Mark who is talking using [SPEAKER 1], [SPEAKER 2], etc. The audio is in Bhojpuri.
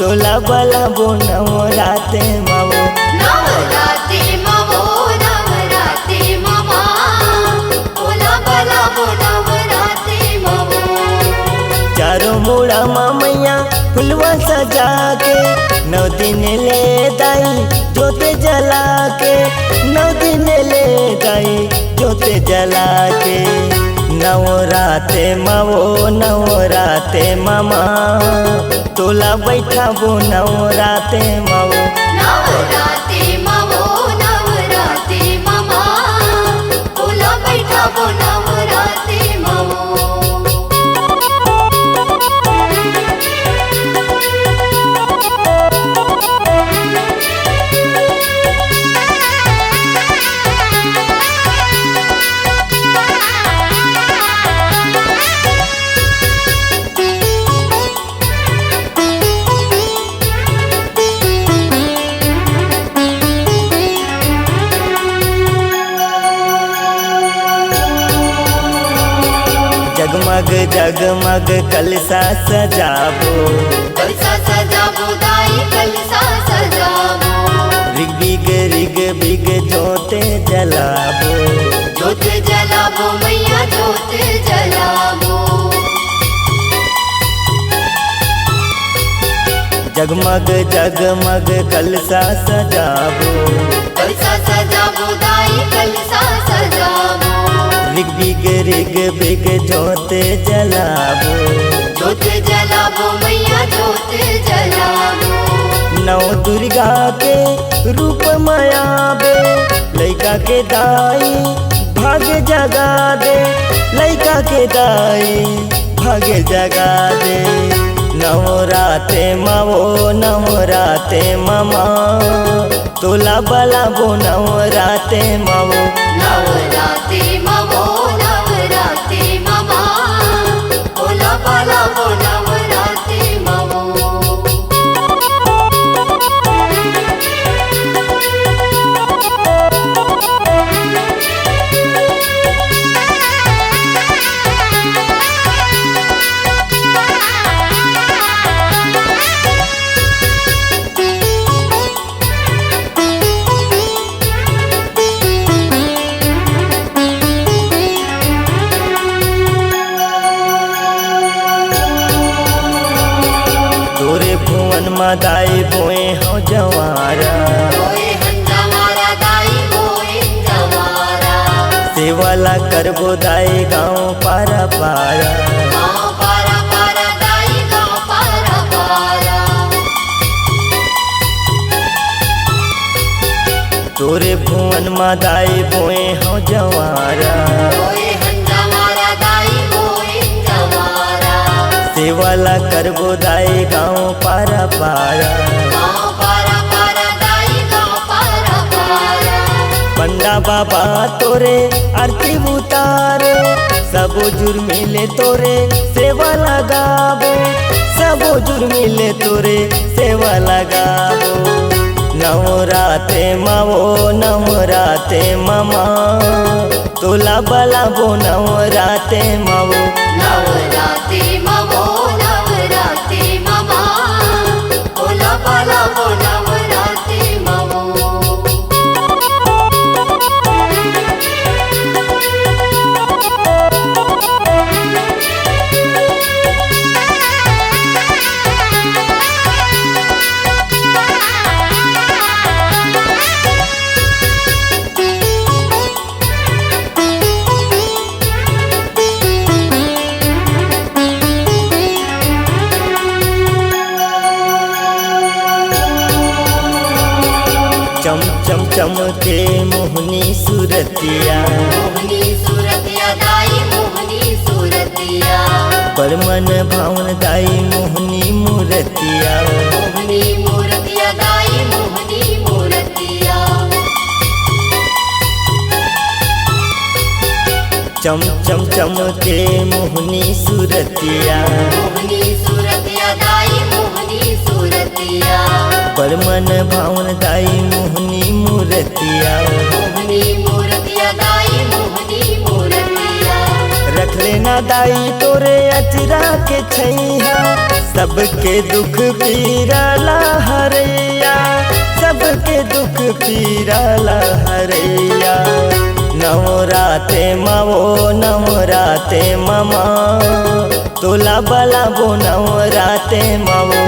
[SPEAKER 1] तोला बला बो नवराते मावो
[SPEAKER 2] नवराते मावो नवराते मामा तोला बला बो नवराते मावो।
[SPEAKER 1] चारों मुड़ा मैया फुलवा सजा के 9 दिन ले दाई जोते जला के 9 दिन ले दाई जोते जला के नवराते मावो नवराते मामा तोला बैठा बो नवराते मावो
[SPEAKER 2] नवराते मावो नवराते मामा तोला बैठा बो नवराते मावो।
[SPEAKER 1] जगमग जगमग कलसा सजाबो
[SPEAKER 2] कलसा सजाबो दाई कलसा सजाबो।
[SPEAKER 1] रिग बिग जोते जलाबो
[SPEAKER 2] जोत जलाबो मैया जोत जलाबो।
[SPEAKER 1] जगमग जगमग कलसा सजाबो
[SPEAKER 2] कलसा सजाबो दाई कलसा सजाबो।
[SPEAKER 1] रिग बिग जोते जलाबो
[SPEAKER 2] जोत जलाबो मैया जोत जलाबो।
[SPEAKER 1] 9 दुर्गा के रूप माया बे लैका के दाई भाग्य जगा दे लैका के दाई भाग्य जगा दे नवराते मावो नवराते मामा तोला बला बो नवराते मावो
[SPEAKER 2] नवराते मावो नवराते मामा तोला बला बो नवराते मावो।
[SPEAKER 1] तोरे भुवन मदाई बोए हो जवारा
[SPEAKER 2] बोए हंजवारा दाई बोए जवारा।
[SPEAKER 1] सेवाला करबो दाई गाँव पारा पारा
[SPEAKER 2] गाँव पारा पारा दाई गाँव पारा पारा।
[SPEAKER 1] तोरे भुवन मदाई बोए हो जवारा
[SPEAKER 2] बोए हंजवारा दाई बोए जवारा।
[SPEAKER 1] सेवाला करबो दाई गाँव पारा पारा
[SPEAKER 2] गाँव पारा पारा दाई गाँव पारा पारा।
[SPEAKER 1] पंडा बाबा तोरे आरती उतारे सबो जुर मिले तोरे सेवा लगाबो सबो जुर मिले तोरे सेवा लगाबो नवराते मावो नवराते मामा तोला बला बो नवराते मावो
[SPEAKER 2] नवराते मावो नवराते मामा तोला बला बो नवराते मावो।
[SPEAKER 1] चम चम चमके मोहनी सूरतिया
[SPEAKER 2] मोहनी सूरतिया दाई मोहनी सूरतिया।
[SPEAKER 1] बड़ मन भावन दाई मोहनी मूरतिया
[SPEAKER 2] मोहनी मूरतिया दाई मोहनी मूरतिया।
[SPEAKER 1] चम चम चमके मोहनी सूरतिया
[SPEAKER 2] मोहनी सूरतिया दाई मोहनी सूरतिया।
[SPEAKER 1] बड़ मन भावन दाई मोहनी मूरतिया
[SPEAKER 2] मोहनी मूरतिया दाई मोहनी मूरतिया।
[SPEAKER 1] रख लेना दाई तोरे अचरा के छैया सबके दुख पीराला हरैया, सबके दुख पीराला हरैया। नवराते मावो नवराते मामा, तोला बला बो नवराते मावो।